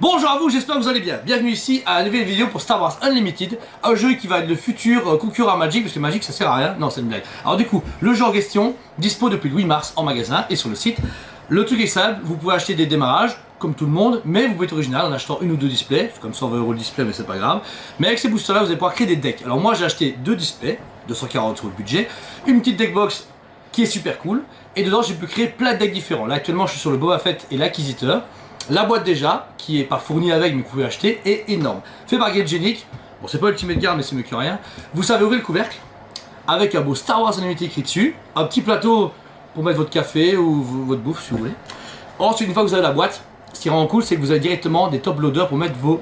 Bonjour à vous, j'espère que vous allez bien. Bienvenue ici à une nouvelle vidéo pour Star Wars Unlimited, un jeu qui va être le futur concurrent à Magic, parce que Magic ça sert à rien, non c'est une blague. Alors du coup, le jeu en question, dispo depuis le 8 mars en magasin et sur le site. Le truc est simple, vous pouvez acheter des démarrages, comme tout le monde, mais vous pouvez être original en achetant une ou deux displays, c'est comme 120 € le display mais c'est pas grave. Mais avec ces boosters là, vous allez pouvoir créer des decks. Alors moi j'ai acheté deux displays, 240 sur le budget, une petite deckbox qui est super cool, et dedans j'ai pu créer plein de decks différents. Là actuellement je suis sur le Boba Fett et l'Acquisiteur. La boîte déjà, qui est pas fournie avec mais que vous pouvez acheter, est énorme. Fait par Gamegenic, bon c'est pas Ultimate Guard mais c'est mieux que rien. Vous savez ouvrir le couvercle, avec un beau Star Wars Unlimited écrit dessus, un petit plateau pour mettre votre café ou votre bouffe si vous voulez. Ensuite une fois que vous avez la boîte, ce qui est vraiment cool c'est que vous avez directement des top loaders pour mettre vos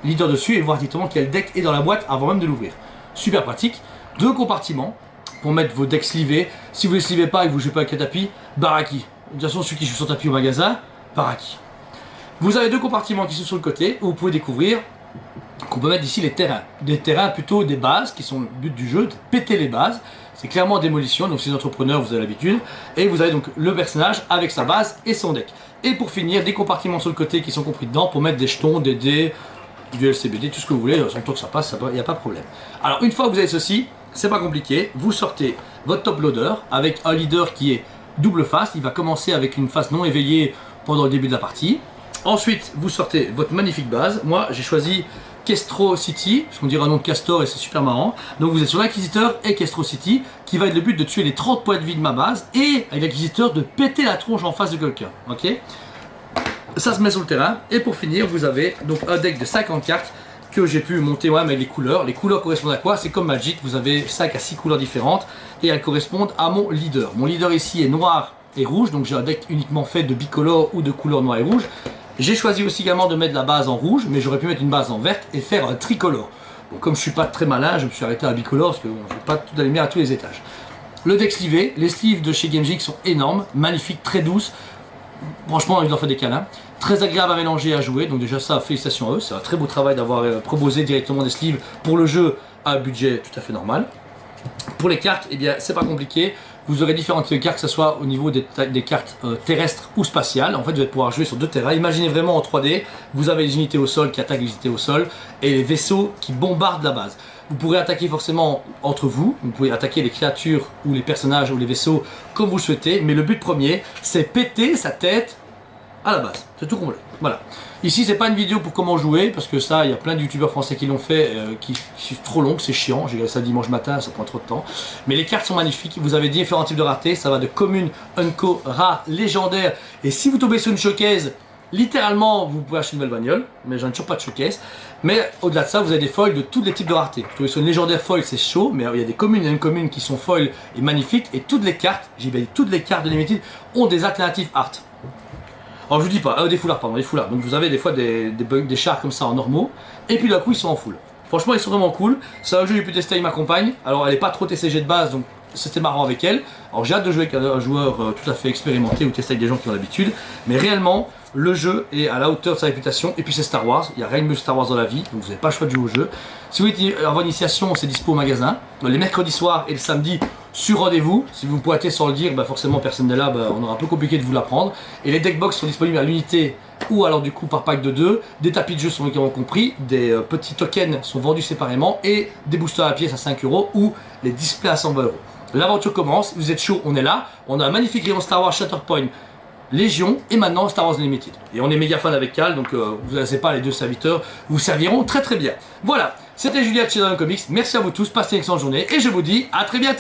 leaders dessus et voir directement quel deck est dans la boîte avant même de l'ouvrir. Super pratique. Deux compartiments pour mettre vos decks slivés. Si vous ne les slivez pas et que vous ne jouez pas avec le tapis, Baraki. De toute façon celui qui joue sur tapis au magasin, Baraki. Vous avez deux compartiments qui sont sur le côté où vous pouvez découvrir qu'on peut mettre ici les terrains. Des terrains plutôt des bases qui sont le but du jeu, de péter les bases. C'est clairement démolition, donc si les entrepreneurs vous avez l'habitude. Et vous avez donc le personnage avec sa base et son deck. Et pour finir, des compartiments sur le côté qui sont compris dedans pour mettre des jetons, des dés, du LCBD, tout ce que vous voulez. Tant que ça passe, il n'y a pas de problème. Alors une fois que vous avez ceci, c'est pas compliqué. Vous sortez votre top loader avec un leader qui est double face. Il va commencer avec une face non éveillée pendant le début de la partie. Ensuite, vous sortez votre magnifique base. Moi, j'ai choisi Kestro City, parce qu'on dirait un nom de castor et c'est super marrant. Donc vous êtes sur l'Acquisiteur et Kestro City, qui va être le but de tuer les 30 points de vie de ma base, et avec l'Acquisiteur de péter la tronche en face de quelqu'un. Ok, ça se met sur le terrain. Et pour finir, vous avez donc un deck de 50 cartes que j'ai pu monter moi-même avec les couleurs. Les couleurs correspondent à quoi? C'est comme Magic, vous avez 5 à 6 couleurs différentes, et elles correspondent à mon leader. Mon leader ici est noir et rouge, donc j'ai un deck uniquement fait de bicolore ou de couleur noir et rouge. J'ai choisi aussi également de mettre la base en rouge, mais j'aurais pu mettre une base en verte et faire un tricolore. Bon, comme je suis pas très malin, je me suis arrêté à bicolore parce que bon, je n'ai pas tout la lumière à tous les étages. Le deck slivé, les sleeves de chez Gamegenic sont énormes, magnifiques, très douces. Franchement, ils leur font des câlins. Très agréable à mélanger et à jouer, donc déjà ça, félicitations à eux. C'est un très beau travail d'avoir proposé directement des sleeves pour le jeu à un budget tout à fait normal. Pour les cartes, eh bien c'est pas compliqué. Vous aurez différentes cartes, que ce soit au niveau des cartes terrestres ou spatiales. En fait, vous allez pouvoir jouer sur deux terrains. Imaginez vraiment en 3D, vous avez les unités au sol qui attaquent les unités au sol et les vaisseaux qui bombardent la base. Vous pourrez attaquer forcément entre vous, vous pouvez attaquer les créatures ou les personnages ou les vaisseaux comme vous le souhaitez, mais le but premier, c'est péter sa tête à la base. C'est tout complet. Voilà. Ici, c'est pas une vidéo pour comment jouer, parce que ça, il y a plein de youtubeurs français qui l'ont fait, qui sont trop longs, c'est chiant. J'ai regardé ça dimanche matin, ça prend trop de temps. Mais les cartes sont magnifiques. Vous avez différents types de raretés. Ça va de commune, unco, rare, légendaire. Et si vous tombez sur une showcase, littéralement, vous pouvez acheter une nouvelle bagnole. Mais j'en ai toujours pas de showcase. Mais au-delà de ça, vous avez des foils de tous les types de raretés. Vous tombez sur une légendaire foil, c'est chaud. Mais il y a des communes et une commune qui sont foil et magnifiques. Et toutes les cartes, j'ai bien dit, toutes les cartes de Limited ont des alternatives art. Alors je vous dis pas, des foulards, pardon, des foulards. Donc vous avez des fois des chars comme ça en normaux, et puis d'un coup ils sont en full. Franchement ils sont vraiment cool. C'est un jeu que j'ai pu tester avec ma compagne. Alors elle est pas trop TCG de base, donc c'était marrant avec elle. Alors j'ai hâte de jouer avec un joueur tout à fait expérimenté ou tester avec des gens qui ont l'habitude. Mais réellement, le jeu est à la hauteur de sa réputation. Et puis c'est Star Wars, il n'y a rien de mieux que Star Wars dans la vie, donc vous n'avez pas le choix de jouer au jeu. Si vous voulez avoir une initiation, c'est dispo au magasin. Les mercredis soirs et le samedi sur rendez-vous. Si vous me pointez sans le dire, bah forcément personne n'est là, bah on aura un peu compliqué de vous l'apprendre. Et les deckbox sont disponibles à l'unité ou alors du coup par pack de 2. Des tapis de jeu sont également compris, des petits tokens sont vendus séparément et des boosters à pièce à 5 € ou les displays à 120 €. L'aventure commence, vous êtes chaud, on est là. On a un magnifique rayon Star Wars Shatterpoint Légion et maintenant Star Wars Unlimited. Et on est méga fan avec Cal, donc vous n'avez pas, les deux serviteurs vous serviront très très bien. Voilà, c'était Julia de chez Dragon Comics. Merci à vous tous, passez une excellente journée et je vous dis à très bientôt.